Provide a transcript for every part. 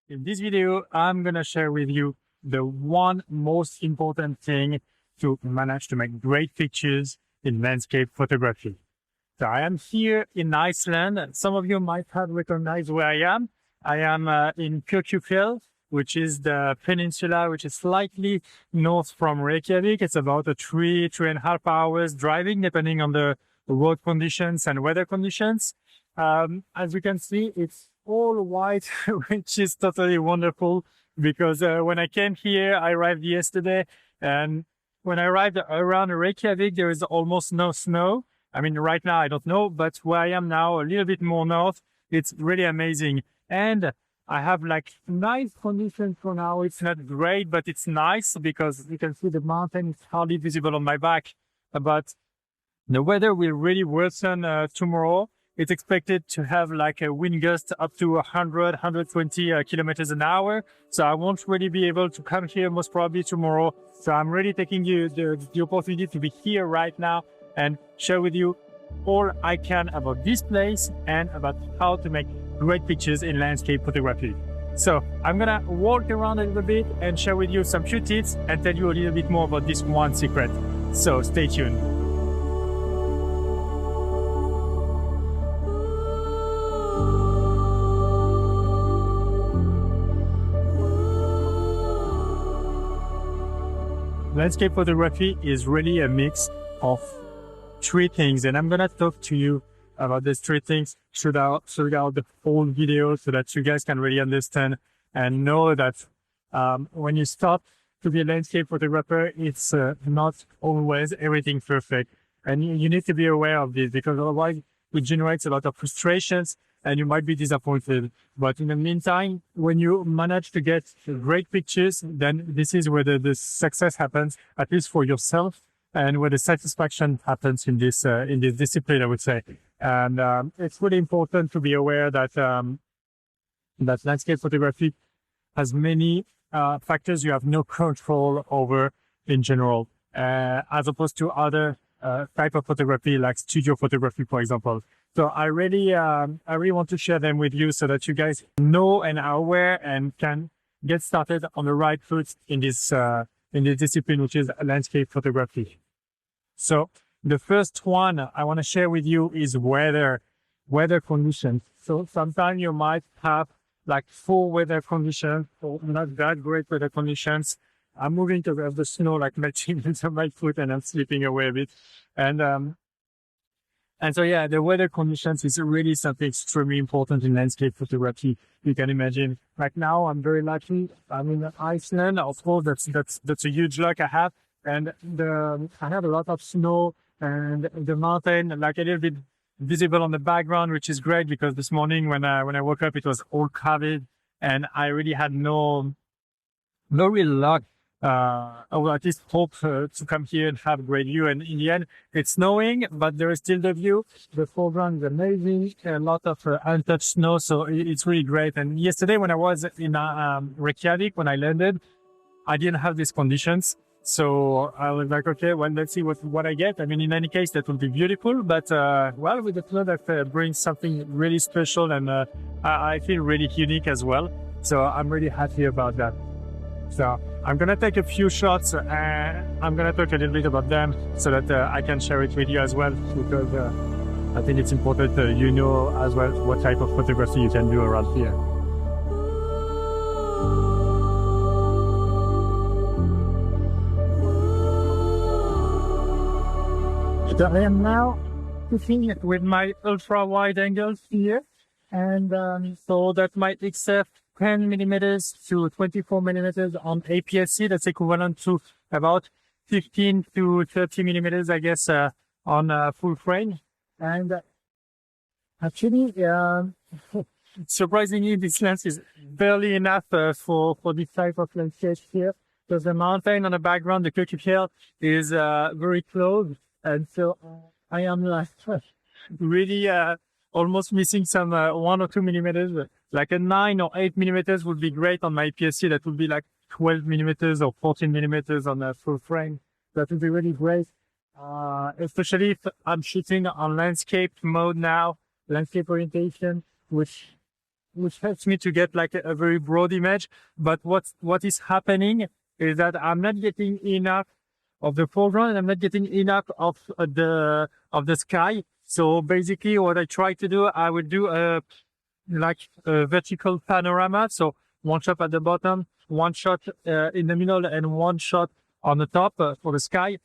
In this video, I'm going to share with you the one most important thing to manage to make great pictures in landscape photography. So I am here in Iceland. Some of you might have recognized where I am. I am in Kirkjufell, which is the peninsula, which is slightly north from Reykjavik. It's about a 3.5 hours driving, depending on the road conditions and weather conditions. As you can see, it's all white, which is totally wonderful because when I came here, I arrived yesterday, and when I arrived around Reykjavik, there is almost no snow. I mean, right now, I don't know, but where I am now, a little bit more north, it's really amazing. And I have like nice conditions for now. It's not great, but it's nice because you can see the mountain is hardly visible on my back. But the weather will really worsen tomorrow. It's expected to have like a wind gust up to 100, 120 kilometers an hour. So I won't really be able to come here most probably tomorrow. So I'm really taking the opportunity to be here right now and share with you all I can about this place and about how to make great pictures in landscape photography. So I'm gonna walk around a little bit and share with you some few tips and tell you a little bit more about this one secret. So stay tuned. Landscape photography is really a mix of three things, and I'm gonna talk to you about these three things throughout the whole video so that you guys can really understand and know that when you start to be a landscape photographer, it's not always everything perfect, and you need to be aware of this because otherwise it generates a lot of frustrations and you might be disappointed. But in the meantime, when you manage to get great pictures, then this is where the success happens, at least for yourself, and where the satisfaction happens in this discipline, I would say. And it's really important to be aware that that landscape photography has many factors you have no control over in general, as opposed to other type of photography like studio photography, for example. So I really want to share them with you so that you guys know and are aware and can get started on the right foot in this discipline, which is landscape photography. So the first one I want to share with you is weather conditions. So sometimes you might have like poor weather conditions or not that great weather conditions. I'm moving to have the snow like melting into my foot and I'm slipping away a bit. And so, yeah, the weather conditions is really something extremely important in landscape photography. You can imagine. Right now, I'm very lucky. I'm in Iceland. Of course, that's a huge luck I have. And I have a lot of snow and the mountain, like a little bit visible on the background, which is great because this morning when I woke up, it was all covered and I really had no real luck. Or at least hope to come here and have a great view. And in the end, it's snowing, but there is still the view. The foreground is amazing. A lot of untouched snow, so it's really great. And yesterday, when I was in Reykjavik, when I landed, I didn't have these conditions. So I was like, okay, well, let's see what I get. I mean, in any case, that would be beautiful. But, well, with the snow, that brings something really special. And I feel really unique as well. So I'm really happy about that. So I'm going to take a few shots and I'm going to talk a little bit about them so that I can share it with you as well, because I think it's important you know as well what type of photography you can do around here. So I am now shooting with my ultra wide angles here, and so that might accept 10 millimeters to 24 millimeters on APS-C. That's equivalent to about 15 to 30 millimeters, I guess, on full frame. And actually, surprisingly, this lens is barely enough for this type of landscape here. So the mountain on the background, the Kirkjufell, is very close. And so I am like really almost missing some 1 or 2 millimeters. Like a 9 or 8 millimeters would be great on my APS-C. That would be like 12 millimeters or 14 millimeters on a full frame. That would be really great. Especially if I'm shooting on landscape mode now, landscape orientation, which which helps me to get like a very broad image. But what is happening is that I'm not getting enough of the foreground and I'm not getting enough of the sky. So basically what I try to do, I would do a vertical panorama. So one shot at the bottom, one shot in the middle, and one shot on the top for the sky,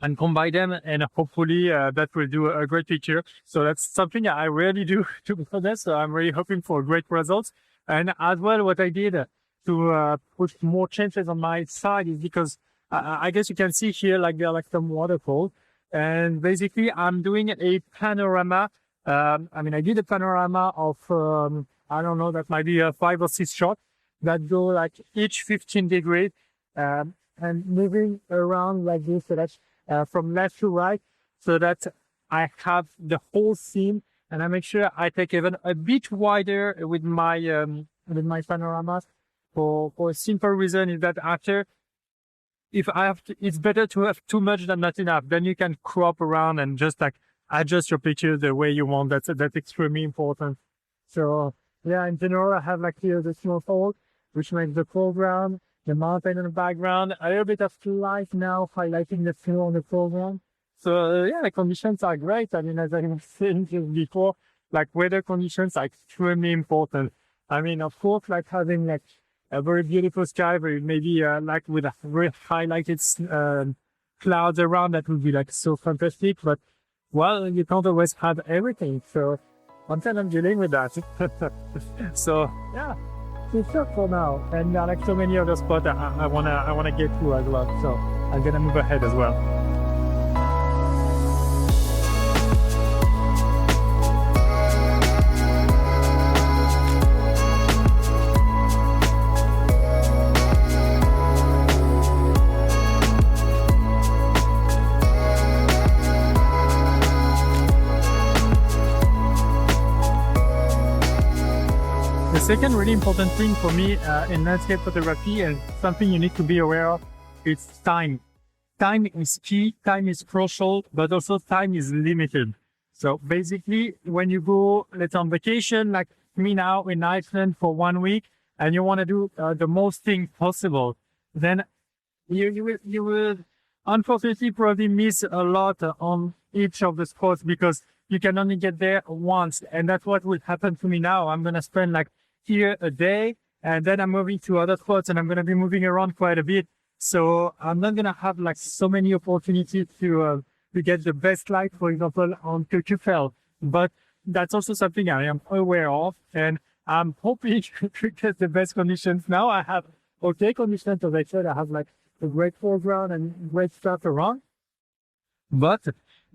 and combine them, and hopefully that will do a great picture. So that's something I rarely do, to be honest. So I'm really hoping for great results. And as well, what I did to put more changes on my side is because I guess you can see here, like there are like some waterfalls, and basically I'm doing a panorama. I mean, I did a panorama of, I don't know, that might be 5 or 6 shots that go like each 15 degrees, and moving around like this, so that's from left to right, so that I have the whole scene, and I make sure I take even a bit wider with my panoramas for a simple reason is that after, if I have to, it's better to have too much than not enough. Then you can crop around and just like adjust your picture the way you want. That's extremely important. So yeah, in general, I have like here the snowfall, which makes the foreground, the mountain in the background, a little bit of light now highlighting the snow on the foreground. So yeah, the conditions are great. I mean, as I was saying just before, like weather conditions are extremely important. I mean, of course, like having like a very beautiful sky, but maybe like with a very highlighted clouds around, that would be like so fantastic. But well, you can't always have everything. So until I'm dealing with that. So yeah, it's up for now. And there are like so many other spots I wanna get to as well. So I'm gonna move ahead as well. The second really important thing for me in landscape photography, and something you need to be aware of, is time. Time is key, time is crucial, but also time is limited. So basically, when you go, let's say on vacation, like me now in Iceland for 1 week, and you want to do the most things possible, then you will unfortunately probably miss a lot on each of the spots because you can only get there once. And that's what will happen to me now. I'm going to spend like here a day, and then I'm moving to other spots, and I'm going to be moving around quite a bit. So I'm not going to have like so many opportunities to get the best light, for example, on Kirkjufell. But that's also something I am aware of, and I'm hoping to get the best conditions. Now I have okay conditions, as I said. I have like a great foreground and great stuff around. But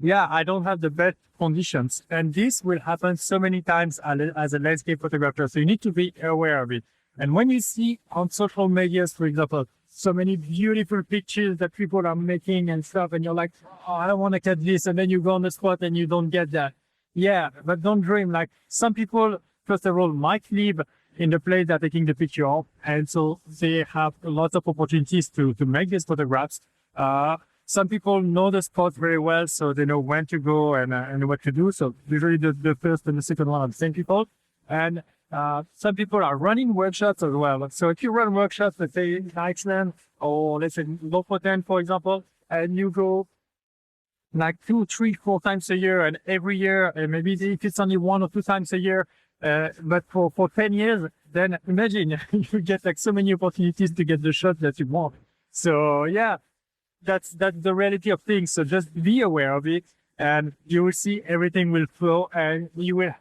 yeah, I don't have the best conditions. And this will happen so many times as a landscape photographer. So you need to be aware of it. And when you see on social medias, for example, so many beautiful pictures that people are making and stuff, and you're like, oh, I don't want to get this. And then you go on the spot and you don't get that. Yeah, but don't dream. Like some people, first of all, might live in the place they're taking the picture of. And so they have lots of opportunities to make these photographs. Some people know the spot very well, so they know when to go and what to do. So usually the first and the second one are the same people. And some people are running workshops as well. So if you run workshops, let's say in Iceland, or let's say Lofoten, for example, and you go like 2, 3, 4 times a year, and every year, and maybe if it's only 1 or 2 times a year, but for 10 years, then imagine you get like so many opportunities to get the shot that you want. So yeah. That's the reality of things. So just be aware of it, and you will see everything will flow, and you will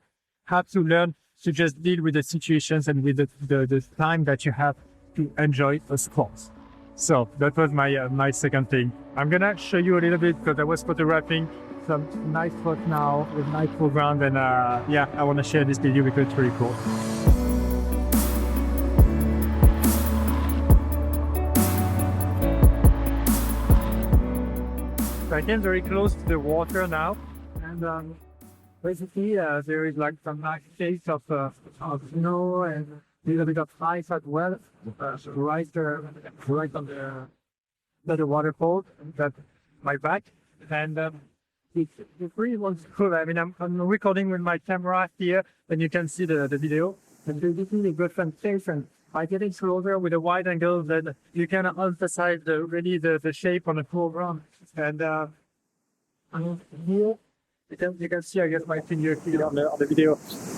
have to learn to just deal with the situations and with the time that you have to enjoy a sport. So that was my second thing. I'm gonna show you a little bit because I was photographing some nice spots now with nice foreground, and yeah, I want to share this video because it's really cool. I came very close to the water now, and basically there is like some nice shades of snow and a little bit of ice as well, right on the waterfall that my back, and it's really wonderful. I mean, I'm recording with my camera here, and you can see the video. And basically a good sensation. By getting closer with a wide angle, then you can emphasize the shape on the foreground. And here, you can see, I guess, my finger here on the video.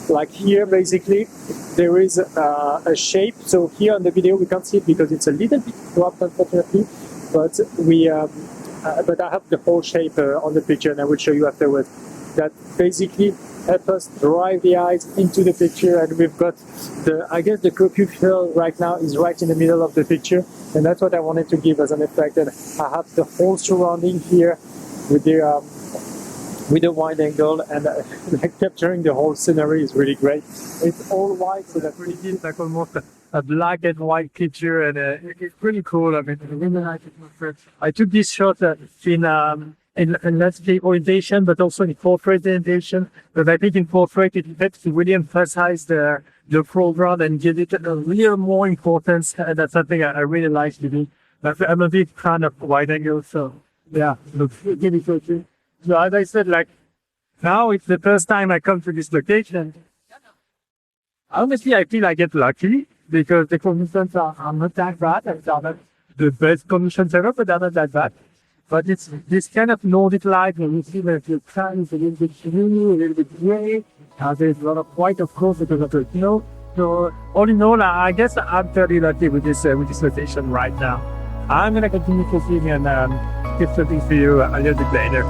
Like here, basically, there is a shape. So here on the video, we can't see it because it's a little bit cropped, unfortunately. But but I have the whole shape on the picture, and I will show you afterwards. That basically help us drive the eyes into the picture, and we've got I guess the Kirkjufell right now is right in the middle of the picture, and that's what I wanted to give as an effect. And I have the whole surrounding here with the wide angle, and like capturing the whole scenery is really great. It's all white, so that really gives like almost a black and white picture, and it's pretty cool. I mean, I really like it. I took this shot in landscape orientation, but also in portrait orientation. But I think in portrait it helps to really emphasize the foreground and give it a real more importance. And that's something I really like to do. I'm a big fan of wide angle, so yeah, really cool too. So as I said, like now it's the first time I come to this location. Honestly, I feel I get lucky because the conditions are not that bad. And they're not the best conditions ever, but they're not that bad. But it's this kind of Nordic light when you see that your sun is a little bit blue, a little bit gray. There's a lot of white, of course, because of the snow. So all in all, I guess I'm fairly lucky with this location right now. I'm gonna continue fishing and keep something for you a little bit later.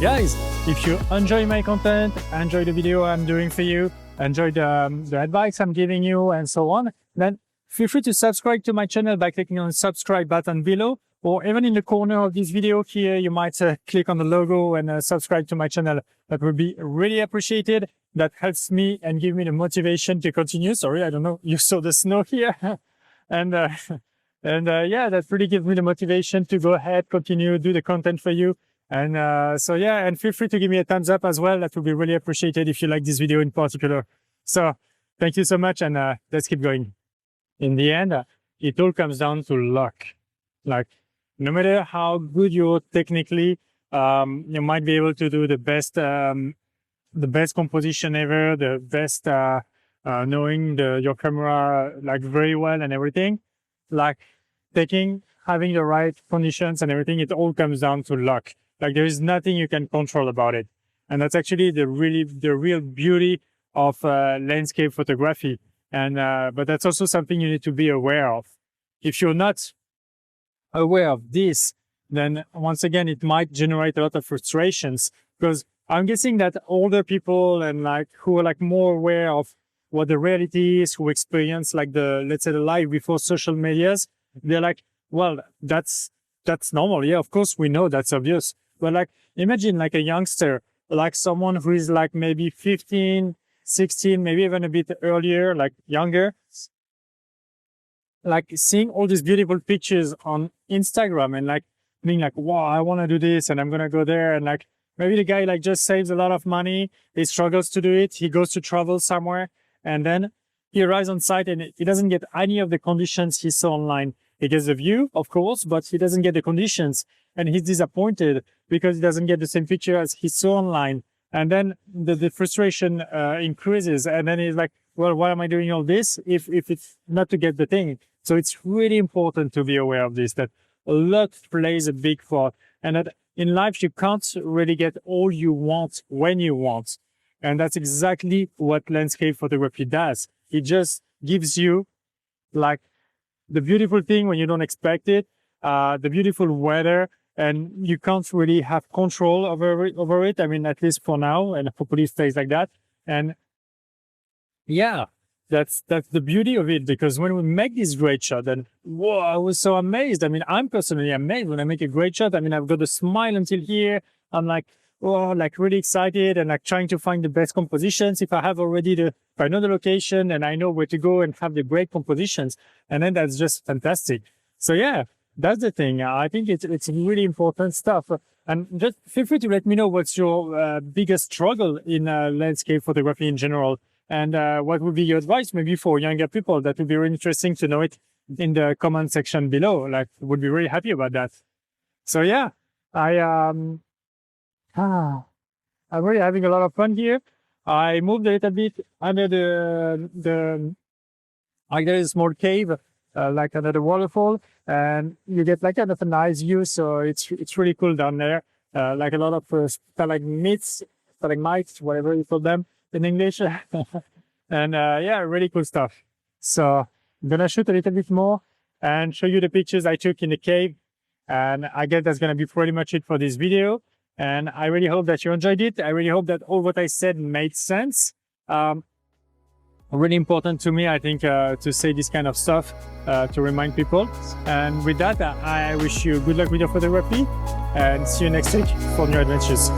Guys, if you enjoy my content, enjoy the video I'm doing for you, enjoy the advice I'm giving you and so on, then feel free to subscribe to my channel by clicking on the subscribe button below, or even in the corner of this video here, you might click on the logo and subscribe to my channel. That would be really appreciated. That helps me and give me the motivation to continue. Sorry, I don't know, you saw the snow here. and yeah, that really gives me the motivation to go ahead, continue, do the content for you. And so yeah, and feel free to give me a thumbs up as well. That would be really appreciated if you like this video in particular. So thank you so much, and let's keep going. In the end, it all comes down to luck. Like, no matter how good you're technically, you might be able to do the best composition ever, the best knowing your camera like very well and everything. Like having the right conditions and everything, it all comes down to luck. Like, there is nothing you can control about it. And that's actually the real beauty of landscape photography. And but that's also something you need to be aware of. If you're not aware of this, then once again, it might generate a lot of frustrations, because I'm guessing that older people and like who are like more aware of what the reality is, who experience like let's say the life before social medias, they're like, well, that's normal. Yeah, of course we know, that's obvious. But like, imagine like a youngster, like someone who is like maybe 15, 16, maybe even a bit earlier, like younger, like seeing all these beautiful pictures on Instagram and like being like, wow, I want to do this and I'm going to go there. And like, maybe the guy like just saves a lot of money. He struggles to do it. He goes to travel somewhere, and then he arrives on site and he doesn't get any of the conditions he saw online. He gets the view, of course, but he doesn't get the conditions, and he's disappointed because he doesn't get the same picture as he saw online. And then the frustration increases, and then he's like, well, why am I doing all this if it's not to get the thing? So it's really important to be aware of this, that a lot plays a big part, and that in life you can't really get all you want when you want. And that's exactly what landscape photography does. It just gives you like the beautiful thing when you don't expect it, the beautiful weather, and you can't really have control over it. I mean, at least for now, and hopefully it stays like that. And yeah, that's the beauty of it, because when we make this great shot, then whoa, I was so amazed. I mean, I'm personally amazed when I make a great shot. I mean, I've got a smile until here. I'm like, oh, like really excited and like trying to find the best compositions. If I have already if I know the location and I know where to go and have the great compositions, and then that's just fantastic. So yeah, that's the thing. I think it's really important stuff. And just feel free to let me know what's your biggest struggle in landscape photography in general, and what would be your advice maybe for younger people. That would be really interesting to know it in the comment section below. Like, would be really happy about that. So yeah, I'm really having a lot of fun here. I moved a little bit under like there is a small cave, like under the waterfall, and you get like kind of a nice view. So it's really cool down there. Like a lot of stalagmites, whatever you call them in English. And yeah, really cool stuff. So I'm gonna shoot a little bit more and show you the pictures I took in the cave. And I guess that's gonna be pretty much it for this video. And I really hope that you enjoyed it. I really hope that all what I said made sense. Really important to me, I think, to say this kind of stuff, to remind people. And with that, I wish you good luck with your photography, and see you next week for new adventures.